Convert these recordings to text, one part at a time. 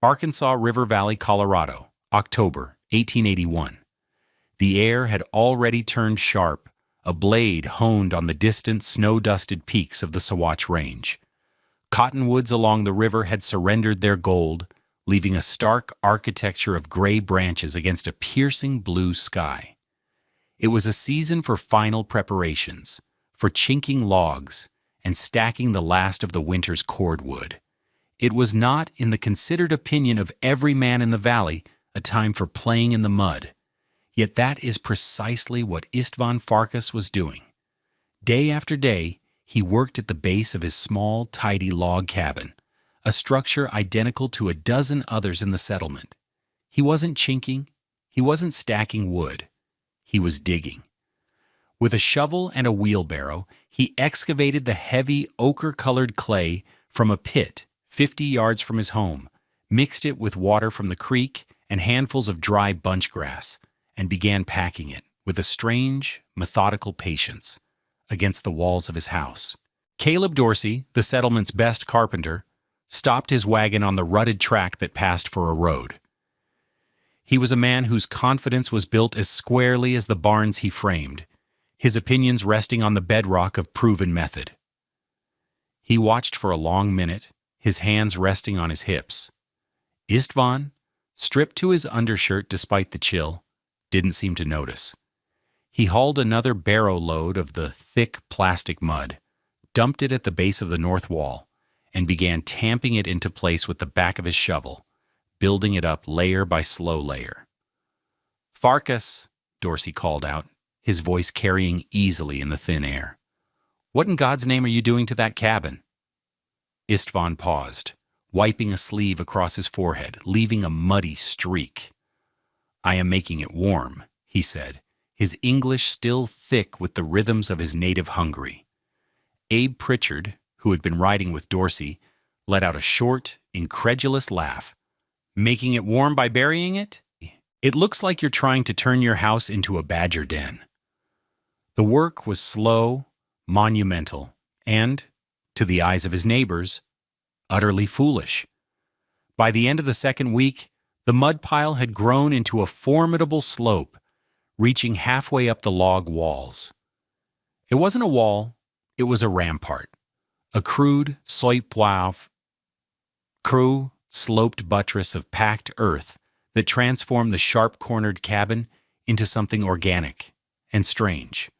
Arkansas River Valley, Colorado, October 1881. The air had already turned sharp, a blade honed on the distant snow-dusted peaks of the Sawatch Range. Cottonwoods along the river had surrendered their gold, leaving a stark architecture of gray branches against a piercing blue sky. It was a season for final preparations, for chinking logs and stacking the last of the winter's cordwood. It was not, in the considered opinion of every man in the valley, a time for playing in the mud. Yet that is precisely what Istvan Farkas was doing. Day after day, he worked at the base of his small, tidy log cabin, a structure identical to a dozen others in the settlement. He wasn't chinking, he wasn't stacking wood, he was digging. With a shovel and a wheelbarrow, he excavated the heavy ochre-colored clay from a pit 50 yards from his home, mixed it with water from the creek and handfuls of dry bunch grass, and began packing it, with a strange, methodical patience, against the walls of his house. Caleb Dorsey, the settlement's best carpenter, stopped his wagon on the rutted track that passed for a road. He was a man whose confidence was built as squarely as the barns he framed, his opinions resting on the bedrock of proven method. He watched for a long minute, his hands resting on his hips. Istvan, stripped to his undershirt despite the chill, didn't seem to notice. He hauled another barrow load of the thick plastic mud, dumped it at the base of the north wall, and began tamping it into place with the back of his shovel, building it up layer by slow layer. "Farkas," Dorsey called out, his voice carrying easily in the thin air. "What in God's name are you doing to that cabin?" Istvan paused, wiping a sleeve across his forehead, leaving a muddy streak. "I am making it warm," he said, his English still thick with the rhythms of his native Hungary. Abe Pritchard, who had been riding with Dorsey, let out a short, incredulous laugh. "Making it warm by burying it? It looks like you're trying to turn your house into a badger den." The work was slow, monumental, and, to the eyes of his neighbors, utterly foolish. By the end of the second week, the mud pile had grown into a formidable slope, reaching halfway up the log walls. It wasn't a wall, it was a rampart, a crude, sloped buttress of packed earth that transformed the sharp-cornered cabin into something organic and strange,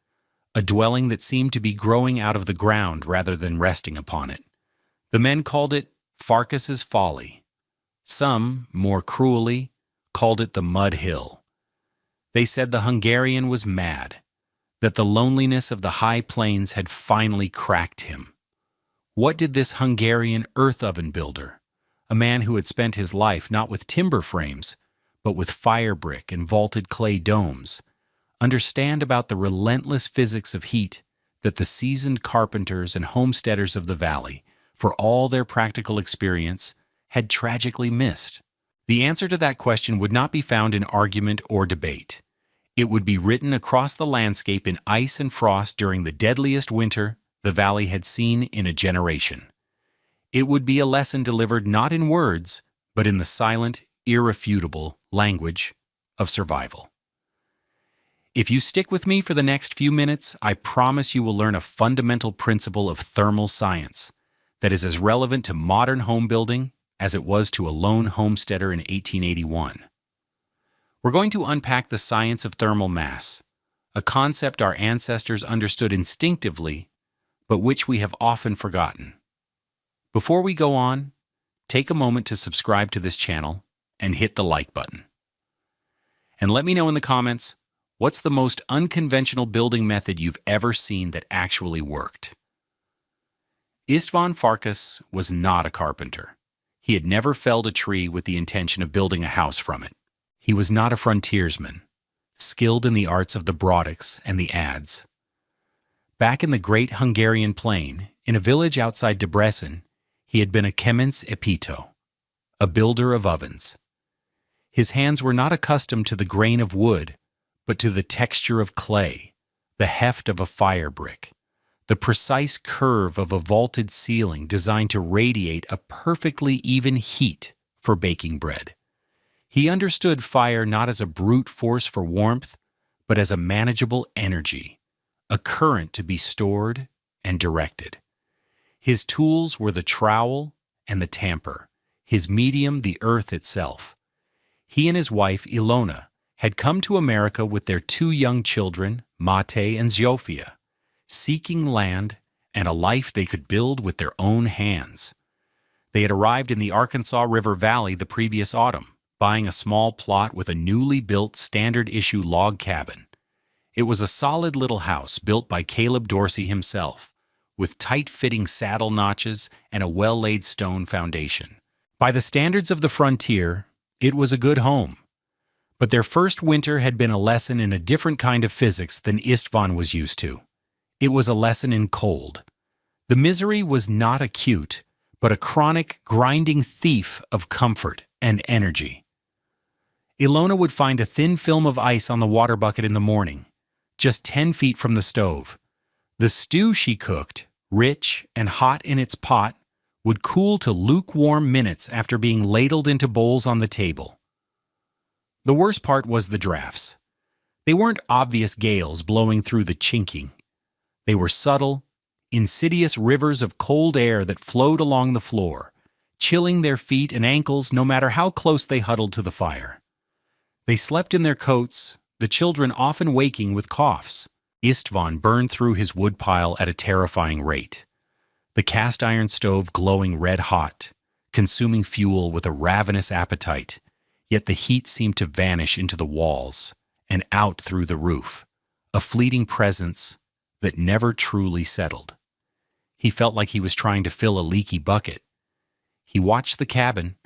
a dwelling that seemed to be growing out of the ground rather than resting upon it. The men called it Farkas's Folly. Some, more cruelly, called it the Mud Hill. They said the Hungarian was mad, that the loneliness of the high plains had finally cracked him. What did this Hungarian earth oven builder, a man who had spent his life not with timber frames, but with fire brick and vaulted clay domes, understand about the relentless physics of heat that the seasoned carpenters and homesteaders of the valley, for all their practical experience, had tragically missed? The answer to that question would not be found in argument or debate. It would be written across the landscape in ice and frost during the deadliest winter the valley had seen in a generation. It would be a lesson delivered not in words, but in the silent, irrefutable language of survival. If you stick with me for the next few minutes, I promise you will learn a fundamental principle of thermal science that is as relevant to modern home building as it was to a lone homesteader in 1881. We're going to unpack the science of thermal mass, a concept our ancestors understood instinctively, but which we have often forgotten. Before we go on, take a moment to subscribe to this channel and hit the like button. And let me know in the comments, what's the most unconventional building method you've ever seen that actually worked? Istvan Farkas was not a carpenter. He had never felled a tree with the intention of building a house from it. He was not a frontiersman, skilled in the arts of the broaddocks and the adze. Back in the great Hungarian plain, in a village outside Debrecen, he had been a kemence epito, a builder of ovens. His hands were not accustomed to the grain of wood, but to the texture of clay, the heft of a fire brick, the precise curve of a vaulted ceiling designed to radiate a perfectly even heat for baking bread. He understood fire not as a brute force for warmth, but as a manageable energy, a current to be stored and directed. His tools were the trowel and the tamper, his medium the earth itself. He and his wife, Ilona, had come to America with their 2 young children, Mate and Zofia, seeking land and a life they could build with their own hands. They had arrived in the Arkansas River Valley the previous autumn, buying a small plot with a newly built standard-issue log cabin. It was a solid little house built by Caleb Dorsey himself, with tight-fitting saddle notches and a well-laid stone foundation. By the standards of the frontier, it was a good home. But their first winter had been a lesson in a different kind of physics than Istvan was used to. It was a lesson in cold. The misery was not acute, but a chronic, grinding thief of comfort and energy. Ilona would find a thin film of ice on the water bucket in the morning, just 10 feet from the stove. The stew she cooked, rich and hot in its pot, would cool to lukewarm minutes after being ladled into bowls on the table. The worst part was the drafts. They weren't obvious gales blowing through the chinking. They were subtle, insidious rivers of cold air that flowed along the floor, chilling their feet and ankles no matter how close they huddled to the fire. They slept in their coats, the children often waking with coughs. Istvan burned through his woodpile at a terrifying rate. The cast-iron stove glowing red-hot, consuming fuel with a ravenous appetite, yet the heat seemed to vanish into the walls and out through the roof, a fleeting presence that never truly settled. He felt like he was trying to fill a leaky bucket. He watched the cabin,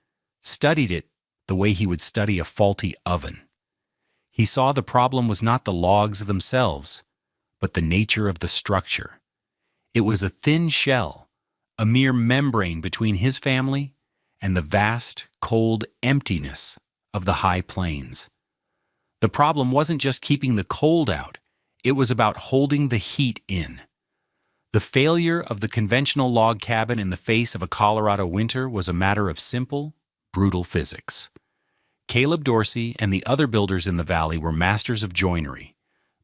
studied it the way he would study a faulty oven. He saw the problem was not the logs themselves, but the nature of the structure. It was a thin shell, a mere membrane between his family and the vast, cold emptiness of the high plains. The problem wasn't just keeping the cold out, it was about holding the heat in. The failure of the conventional log cabin in the face of a Colorado winter was a matter of simple, brutal physics. Caleb Dorsey and the other builders in the valley were masters of joinery,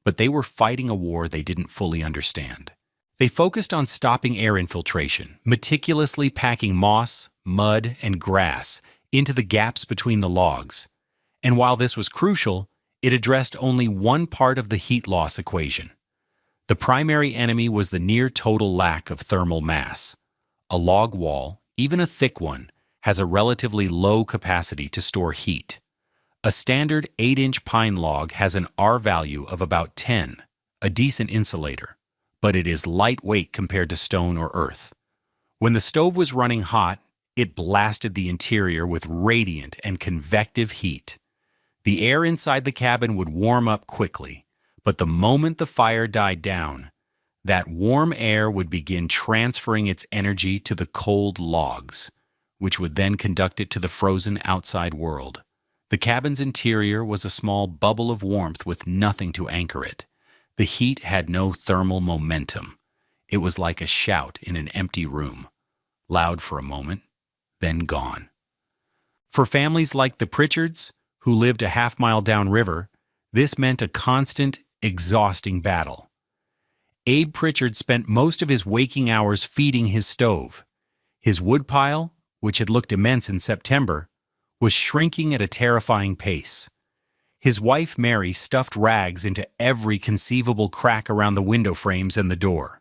but they were fighting a war they didn't fully understand. They focused on stopping air infiltration, meticulously packing moss, mud, and grass into the gaps between the logs. And while this was crucial, it addressed only one part of the heat loss equation. The primary enemy was the near-total lack of thermal mass. A log wall, even a thick one, has a relatively low capacity to store heat. A standard 8-inch pine log has an R value of about 10, a decent insulator, but it is lightweight compared to stone or earth. When the stove was running hot, it blasted the interior with radiant and convective heat. The air inside the cabin would warm up quickly, but the moment the fire died down, that warm air would begin transferring its energy to the cold logs, which would then conduct it to the frozen outside world. The cabin's interior was a small bubble of warmth with nothing to anchor it. The heat had no thermal momentum. It was like a shout in an empty room, loud for a moment, then gone. For families like the Pritchards, who lived a half-mile downriver, this meant a constant, exhausting battle. Abe Pritchard spent most of his waking hours feeding his stove. His woodpile, which had looked immense in September, was shrinking at a terrifying pace. His wife Mary stuffed rags into every conceivable crack around the window frames and the door.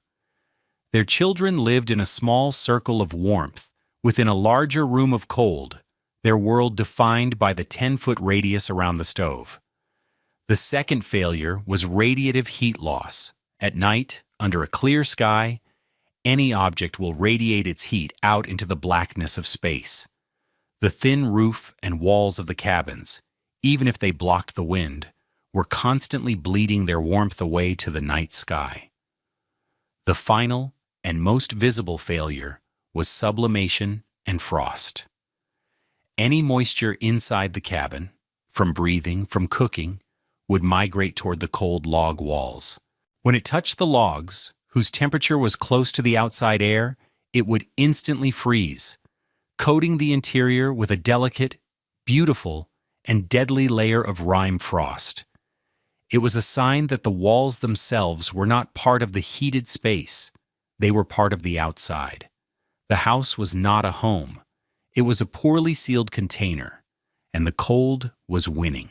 Their children lived in a small circle of warmth, within a larger room of cold, their world defined by the 10-foot radius around the stove. The second failure was radiative heat loss. At night, under a clear sky, any object will radiate its heat out into the blackness of space. The thin roof and walls of the cabins, even if they blocked the wind, were constantly bleeding their warmth away to the night sky. The final and most visible failure was sublimation and frost. Any moisture inside the cabin, from breathing, from cooking, would migrate toward the cold log walls. When it touched the logs, whose temperature was close to the outside air, it would instantly freeze. coating the interior with a delicate, beautiful, and deadly layer of rime frost. It was a sign that the walls themselves were not part of the heated space. They were part of the outside. The house was not a home. It was a poorly sealed container, and the cold was winning.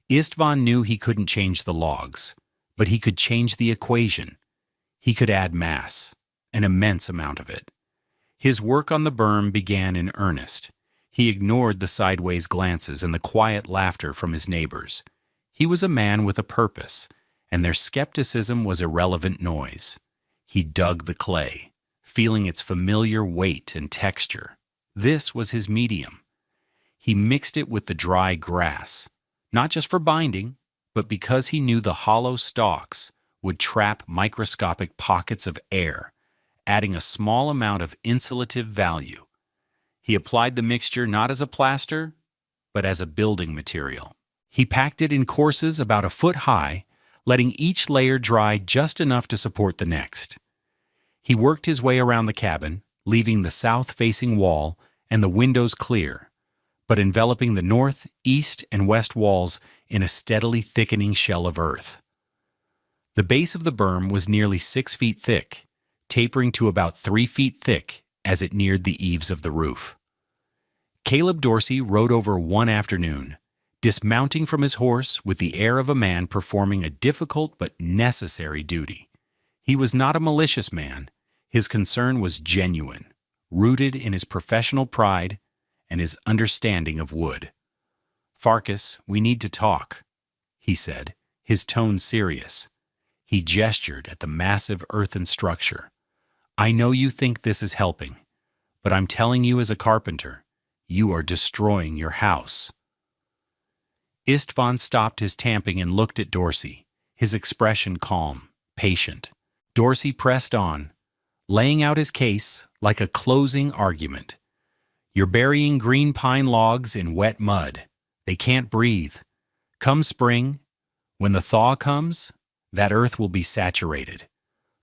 Istvan knew he couldn't change the logs, but he could change the equation. He could add mass, an immense amount of it. His work on the berm began in earnest. He ignored the sideways glances and the quiet laughter from his neighbors. He was a man with a purpose, and their skepticism was irrelevant noise. He dug the clay, feeling its familiar weight and texture. This was his medium. He mixed it with the dry grass, not just for binding, but because he knew the hollow stalks would trap microscopic pockets of air, adding a small amount of insulative value. He applied the mixture not as a plaster, but as a building material. He packed it in courses about a foot high, letting each layer dry just enough to support the next. He worked his way around the cabin, leaving the south-facing wall and the windows clear, but enveloping the north, east, and west walls in a steadily thickening shell of earth. The base of the berm was nearly 6 feet thick, tapering to about 3 feet thick as it neared the eaves of the roof. Caleb Dorsey rode over one afternoon, dismounting from his horse with the air of a man performing a difficult but necessary duty. He was not a malicious man. His concern was genuine, rooted in his professional pride and his understanding of wood. "Farkas, we need to talk," he said, his tone serious. He gestured at the massive earthen structure. "I know you think this is helping, but I'm telling you as a carpenter, you are destroying your house." Istvan stopped his tamping and looked at Dorsey, his expression calm, patient. Dorsey pressed on, laying out his case like a closing argument. "You're burying green pine logs in wet mud. They can't breathe. Come spring, when the thaw comes, that earth will be saturated.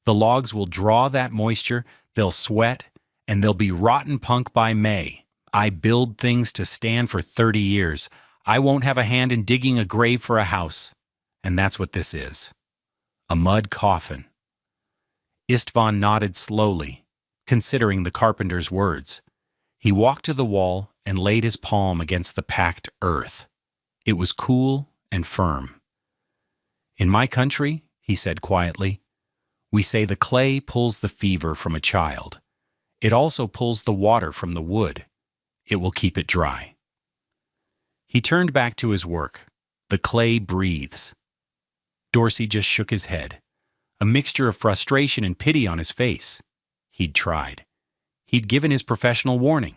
The logs will draw that moisture, they'll sweat, and they'll be rotten punk by May. I build things to stand for 30 years. I won't have a hand in digging a grave for a house. And that's what this is. A mud coffin." Istvan nodded slowly, considering the carpenter's words. He walked to the wall and laid his palm against the packed earth. It was cool and firm. "In my country," he said quietly, "we say the clay pulls the fever from a child. It also pulls the water from the wood. It will keep it dry." He turned back to his work. "The clay breathes." Dorsey just shook his head, a mixture of frustration and pity on his face. He'd tried. He'd given his professional warning.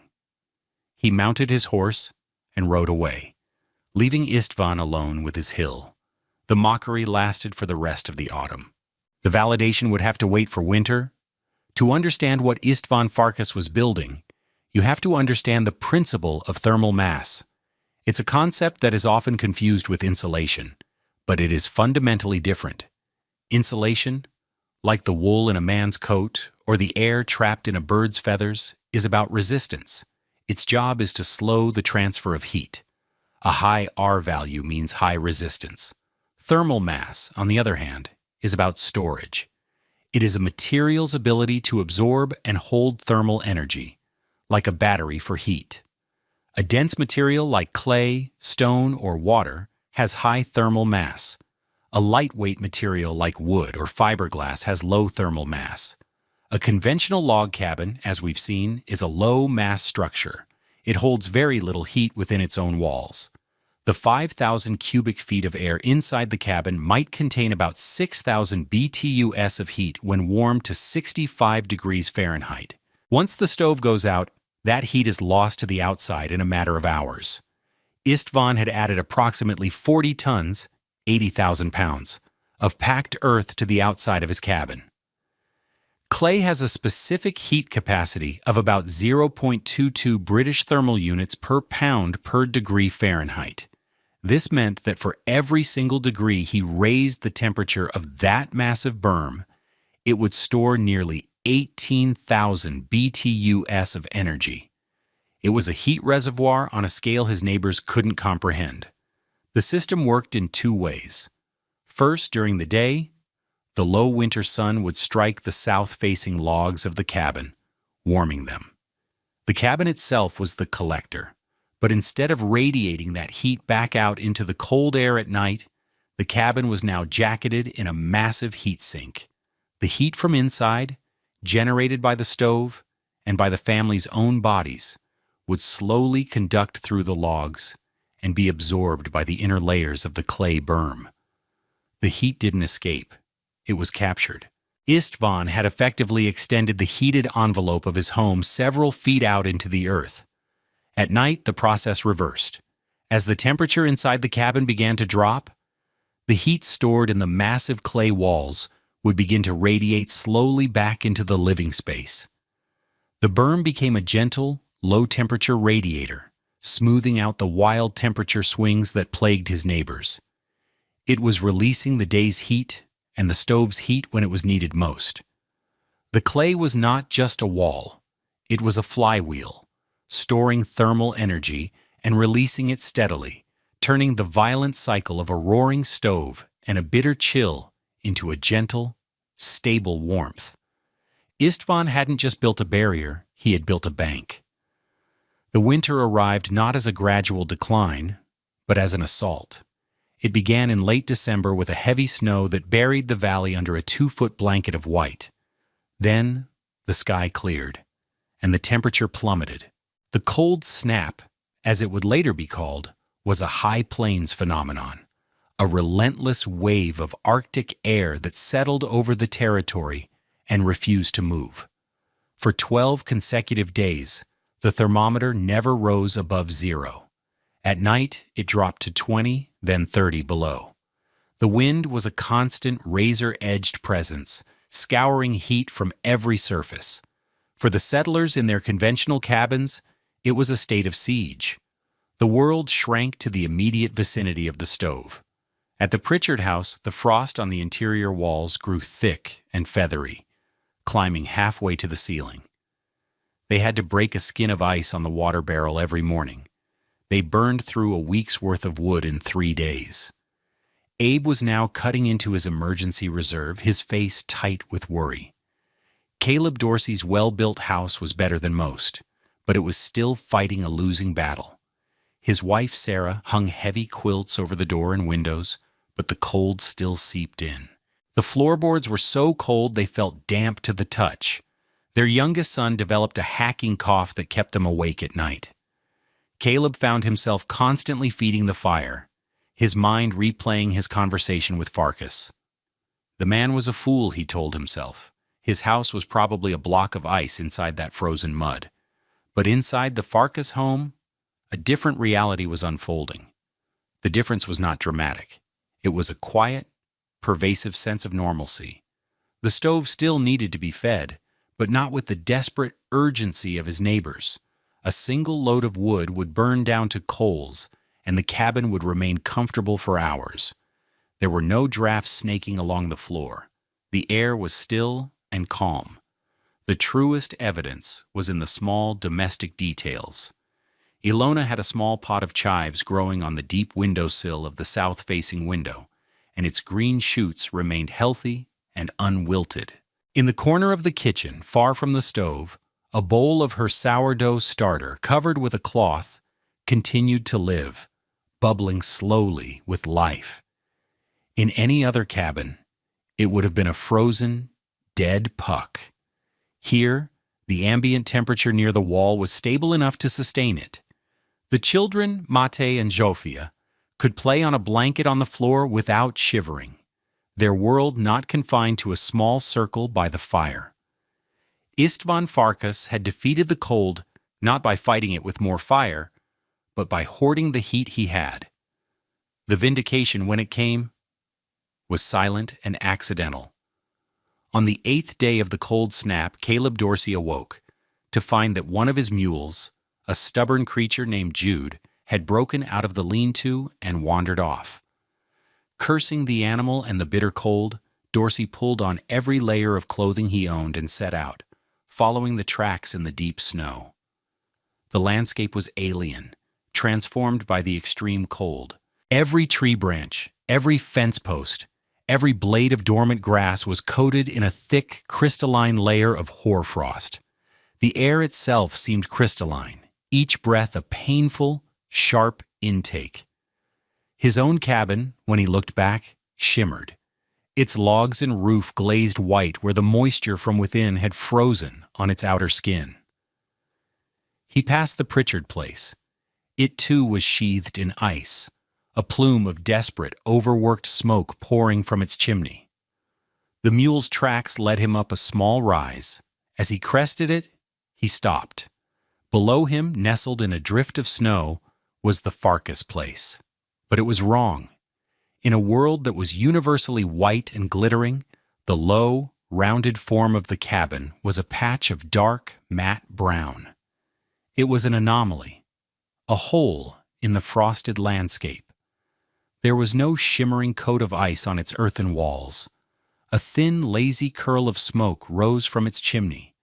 He mounted his horse and rode away, leaving Istvan alone with his hill. The mockery lasted for the rest of the autumn. The validation would have to wait for winter. To understand what Istvan Farkas was building, you have to understand the principle of thermal mass. It's a concept that is often confused with insulation, but it is fundamentally different. Insulation, like the wool in a man's coat or the air trapped in a bird's feathers, is about resistance. Its job is to slow the transfer of heat. A high R value means high resistance. Thermal mass, on the other hand, is about storage. It is a material's ability to absorb and hold thermal energy, like a battery for heat. A dense material like clay, stone, or water has high thermal mass. A lightweight material like wood or fiberglass has low thermal mass. A conventional log cabin, as we've seen, is a low-mass structure. It holds very little heat within its own walls. The 5,000 cubic feet of air inside the cabin might contain about 6,000 BTUs of heat when warmed to 65 degrees Fahrenheit. Once the stove goes out, that heat is lost to the outside in a matter of hours. Istvan had added approximately 40 tons, 80,000 pounds, of packed earth to the outside of his cabin. Clay has a specific heat capacity of about 0.22 British thermal units per pound per degree Fahrenheit. This meant that for every single degree he raised the temperature of that massive berm, it would store nearly 18,000 BTUs of energy. It was a heat reservoir on a scale his neighbors couldn't comprehend. The system worked in two ways. First, during the day, the low winter sun would strike the south-facing logs of the cabin, warming them. The cabin itself was the collector, but instead of radiating that heat back out into the cold air at night, the cabin was now jacketed in a massive heat sink. The heat from inside, generated by the stove and by the family's own bodies, would slowly conduct through the logs and be absorbed by the inner layers of the clay berm. The heat didn't escape. It was captured. Istvan had effectively extended the heated envelope of his home several feet out into the earth. At night, the process reversed. As the temperature inside the cabin began to drop, the heat stored in the massive clay walls would begin to radiate slowly back into the living space. The berm became a gentle, low-temperature radiator, smoothing out the wild temperature swings that plagued his neighbors. It was releasing the day's heat and the stove's heat when it was needed most. The clay was not just a wall. It was a flywheel, storing thermal energy and releasing it steadily, turning the violent cycle of a roaring stove and a bitter chill into a gentle, stable warmth. Istvan hadn't just built a barrier, he had built a bank. The winter arrived not as a gradual decline, but as an assault. It began in late December with a heavy snow that buried the valley under a 2-foot blanket of white. Then the sky cleared, and the temperature plummeted. The cold snap, as it would later be called, was a high plains phenomenon, a relentless wave of Arctic air that settled over the territory and refused to move. For 12 consecutive days, the thermometer never rose above zero. At night, it dropped to 20, then 30 below. The wind was a constant razor-edged presence, scouring heat from every surface. For the settlers in their conventional cabins, it was a state of siege. The world shrank to the immediate vicinity of the stove. At the Pritchard house, the frost on the interior walls grew thick and feathery, climbing halfway to the ceiling. They had to break a skin of ice on the water barrel every morning. They burned through a week's worth of wood in 3 days. Abe was now cutting into his emergency reserve, his face tight with worry. Caleb Dorsey's well-built house was better than most, but it was still fighting a losing battle. His wife, Sarah, hung heavy quilts over the door and windows, but the cold still seeped in. The floorboards were so cold they felt damp to the touch. Their youngest son developed a hacking cough that kept them awake at night. Caleb found himself constantly feeding the fire, his mind replaying his conversation with Farkas. The man was a fool, he told himself. His house was probably a block of ice inside that frozen mud. But inside the Farkas home, a different reality was unfolding. The difference was not dramatic. It was a quiet, pervasive sense of normalcy. The stove still needed to be fed, but not with the desperate urgency of his neighbors. A single load of wood would burn down to coals, and the cabin would remain comfortable for hours. There were no drafts snaking along the floor. The air was still and calm. The truest evidence was in the small domestic details. Ilona had a small pot of chives growing on the deep windowsill of the south-facing window, and its green shoots remained healthy and unwilted. In the corner of the kitchen, far from the stove, a bowl of her sourdough starter, covered with a cloth, continued to live, bubbling slowly with life. In any other cabin, it would have been a frozen, dead puck. Here, the ambient temperature near the wall was stable enough to sustain it. The children, Mate and Zsofia, could play on a blanket on the floor without shivering, their world not confined to a small circle by the fire. Istvan Farkas had defeated the cold not by fighting it with more fire, but by hoarding the heat he had. The vindication, when it came, was silent and accidental. On the 8th day of the cold snap, Caleb Dorsey awoke to find that one of his mules, a stubborn creature named Jude, had broken out of the lean-to and wandered off. Cursing the animal and the bitter cold, Dorsey pulled on every layer of clothing he owned and set out, following the tracks in the deep snow. The landscape was alien, transformed by the extreme cold. Every tree branch, every fence post, every blade of dormant grass was coated in a thick, crystalline layer of hoarfrost. The air itself seemed crystalline, each breath a painful, sharp intake. His own cabin, when he looked back, shimmered. Its logs and roof glazed white where the moisture from within had frozen on its outer skin. He passed the Pritchard place. It too was sheathed in ice, a plume of desperate, overworked smoke pouring from its chimney. The mule's tracks led him up a small rise. As he crested it, he stopped. Below him, nestled in a drift of snow, was the Farkas place. But it was wrong. In a world that was universally white and glittering, the low, rounded form of the cabin was a patch of dark, matte brown. It was an anomaly, a hole in the frosted landscape. There was no shimmering coat of ice on its earthen walls. A thin, lazy curl of smoke rose from its chimney,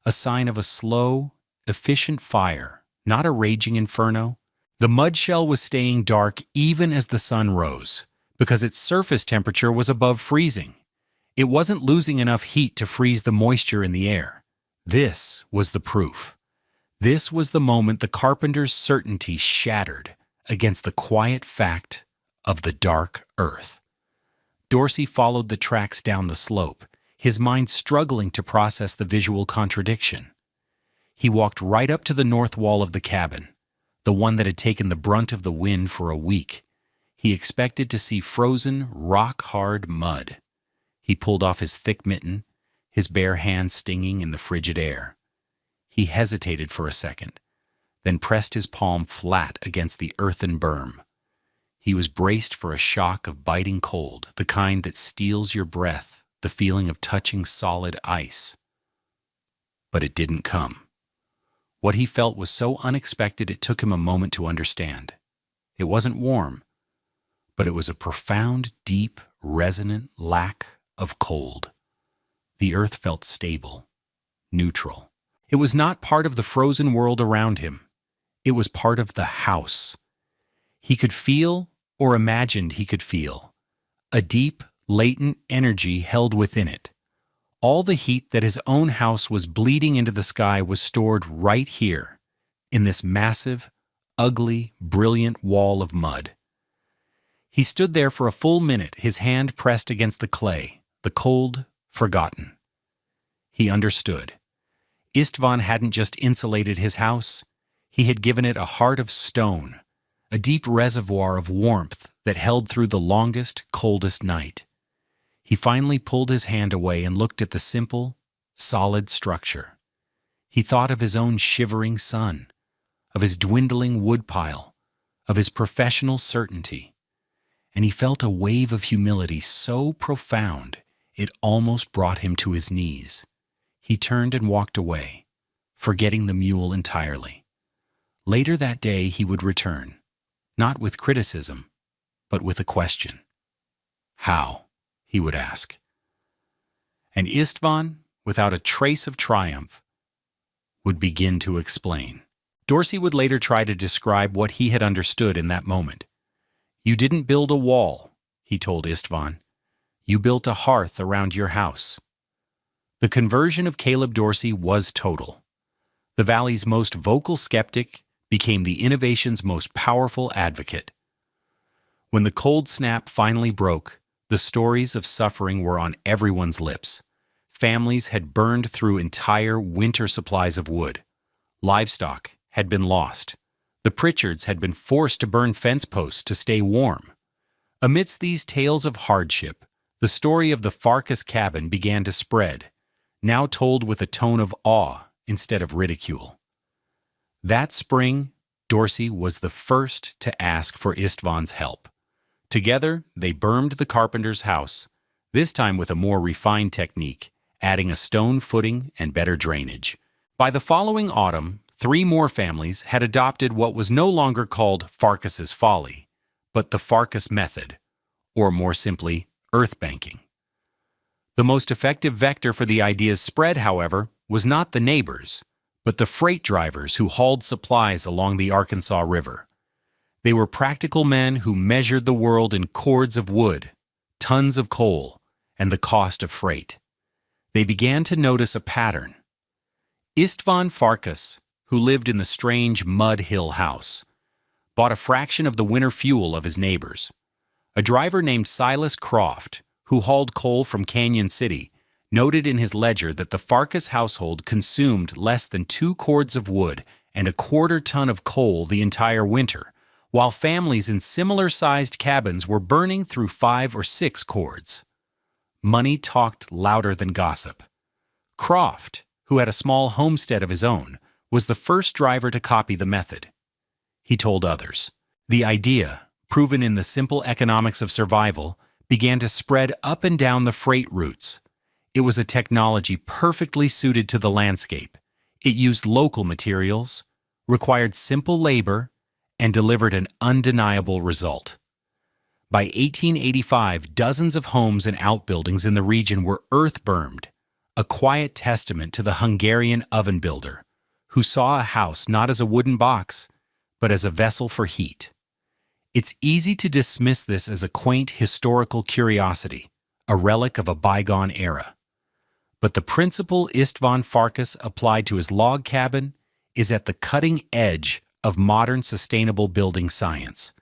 a sign of a slow, efficient fire, not a raging inferno. The mudshell was staying dark even as the sun rose, because its surface temperature was above freezing. It wasn't losing enough heat to freeze the moisture in the air. This was the proof. This was the moment the carpenter's certainty shattered against the quiet fact of the dark earth. Dorsey followed the tracks down the slope, his mind struggling to process the visual contradiction. He walked right up to the north wall of the cabin, the one that had taken the brunt of the wind for a week. He expected to see frozen, rock-hard mud. He pulled off his thick mitten, his bare hand stinging in the frigid air. He hesitated for a second, then pressed his palm flat against the earthen berm. He was braced for a shock of biting cold, the kind that steals your breath, the feeling of touching solid ice. But it didn't come. What he felt was so unexpected it took him a moment to understand. It wasn't warm, but it was a profound, deep, resonant lack of cold. The earth felt stable, neutral. It was not part of the frozen world around him. It was part of the house. He could feel, or imagined he could feel, a deep, latent energy held within it. All the heat that his own house was bleeding into the sky was stored right here, in this massive, ugly, brilliant wall of mud. He stood there for a full minute, his hand pressed against the clay, the cold forgotten. He understood. Istvan hadn't just insulated his house, he had given it a heart of stone, a deep reservoir of warmth that held through the longest, coldest night. He finally pulled his hand away and looked at the simple, solid structure. He thought of his own shivering son, of his dwindling woodpile, of his professional certainty, and he felt a wave of humility so profound it almost brought him to his knees. He turned and walked away, forgetting the mule entirely. Later that day he would return, not with criticism, but with a question. How? He would ask. And Istvan, without a trace of triumph, would begin to explain. Dorsey would later try to describe what he had understood in that moment. "You didn't build a wall," he told Istvan. "You built a hearth around your house." The conversion of Caleb Dorsey was total. The Valley's most vocal skeptic became the innovation's most powerful advocate. When the cold snap finally broke, the stories of suffering were on everyone's lips. Families had burned through entire winter supplies of wood. Livestock had been lost. The Pritchards had been forced to burn fence posts to stay warm. Amidst these tales of hardship, the story of the Farkas cabin began to spread, now told with a tone of awe instead of ridicule. That spring, Dorsey was the first to ask for Istvan's help. Together, they bermed the carpenter's house, this time with a more refined technique, adding a stone footing and better drainage. By the following autumn, 3 more families had adopted what was no longer called Farkas's Folly, but the Farkas method, or more simply, earth banking. The most effective vector for the idea's spread, however, was not the neighbors, but the freight drivers who hauled supplies along the Arkansas River. They were practical men who measured the world in cords of wood, tons of coal, and the cost of freight. They began to notice a pattern. Istvan Farkas, who lived in the strange mud hill house, bought a fraction of the winter fuel of his neighbors. A driver named Silas Croft, who hauled coal from Canyon City, noted in his ledger that the Farkas household consumed less than 2 cords of wood and a quarter-ton of coal the entire winter, while families in similar-sized cabins were burning through 5 or 6 cords. Money talked louder than gossip. Croft, who had a small homestead of his own, was the first driver to copy the method. He told others. The idea, proven in the simple economics of survival, began to spread up and down the freight routes. It was a technology perfectly suited to the landscape. It used local materials, required simple labor, and delivered an undeniable result. By 1885, dozens of homes and outbuildings in the region were earth-bermed, a quiet testament to the Hungarian oven builder, who saw a house not as a wooden box, but as a vessel for heat. It's easy to dismiss this as a quaint historical curiosity, a relic of a bygone era. But the principle Istvan Farkas applied to his log cabin is at the cutting edge of modern sustainable building science.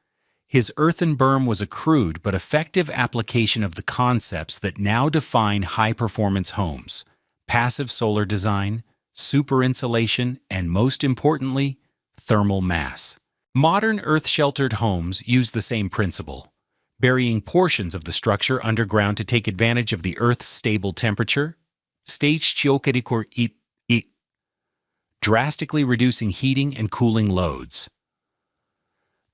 His earthen berm was a crude but effective application of the concepts that now define high-performance homes: passive solar design, super insulation, and most importantly, thermal mass. Modern earth-sheltered homes use the same principle, burying portions of the structure underground to take advantage of the Earth's stable temperature, drastically reducing heating and cooling loads.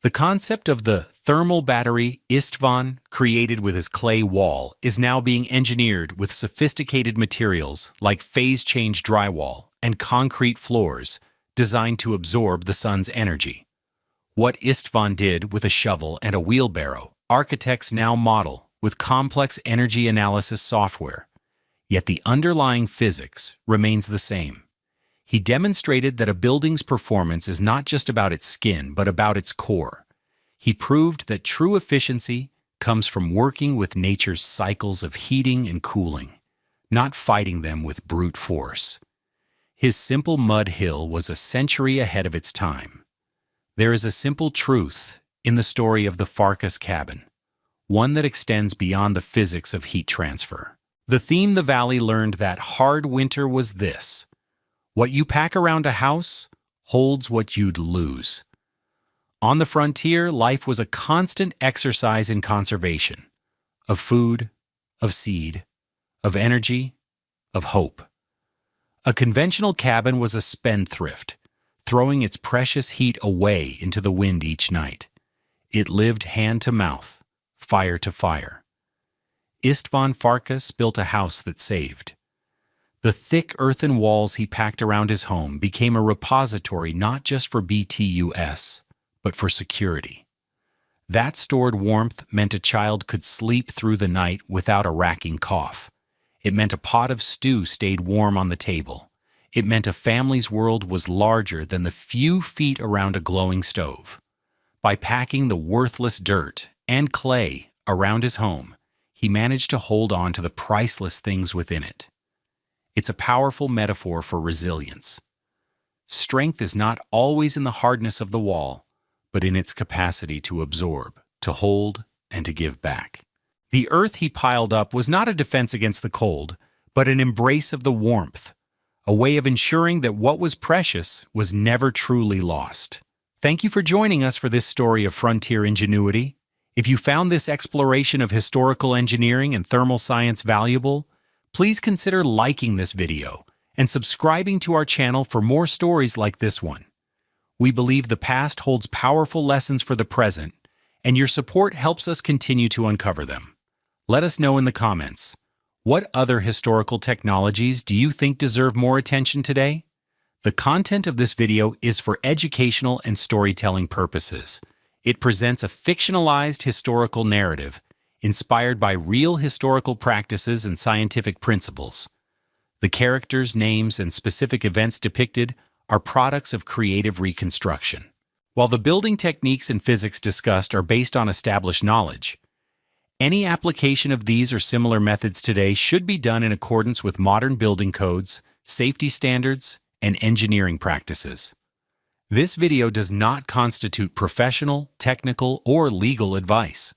The concept of the thermal battery Istvan created with his clay wall is now being engineered with sophisticated materials like phase-change drywall and concrete floors designed to absorb the sun's energy. What Istvan did with a shovel and a wheelbarrow, architects now model with complex energy analysis software. Yet the underlying physics remains the same. He demonstrated that a building's performance is not just about its skin, but about its core. He proved that true efficiency comes from working with nature's cycles of heating and cooling, not fighting them with brute force. His simple mud hill was a century ahead of its time. There is a simple truth in the story of the Farkas cabin, one that extends beyond the physics of heat transfer. The theme the Valley learned that hard winter was this: what you pack around a house holds what you'd lose. On the frontier, life was a constant exercise in conservation, of food, of seed, of energy, of hope. A conventional cabin was a spendthrift, throwing its precious heat away into the wind each night. It lived hand to mouth, fire to fire. Istvan Farkas built a house that saved. The thick earthen walls he packed around his home became a repository not just for BTUS, but for security. That stored warmth meant a child could sleep through the night without a racking cough. It meant a pot of stew stayed warm on the table. It meant a family's world was larger than the few feet around a glowing stove. By packing the worthless dirt and clay around his home, he managed to hold on to the priceless things within it. It's a powerful metaphor for resilience. Strength is not always in the hardness of the wall, but in its capacity to absorb, to hold, and to give back. The earth he piled up was not a defense against the cold, but an embrace of the warmth, a way of ensuring that what was precious was never truly lost. Thank you for joining us for this story of frontier ingenuity. If you found this exploration of historical engineering and thermal science valuable, please consider liking this video and subscribing to our channel for more stories like this one. We believe the past holds powerful lessons for the present, and your support helps us continue to uncover them. Let us know in the comments. What other historical technologies do you think deserve more attention today? The content of this video is for educational and storytelling purposes. It presents a fictionalized historical narrative inspired by real historical practices and scientific principles. The characters, names, and specific events depicted are products of creative reconstruction. While the building techniques and physics discussed are based on established knowledge, any application of these or similar methods today should be done in accordance with modern building codes, safety standards, and engineering practices. This video does not constitute professional, technical, or legal advice.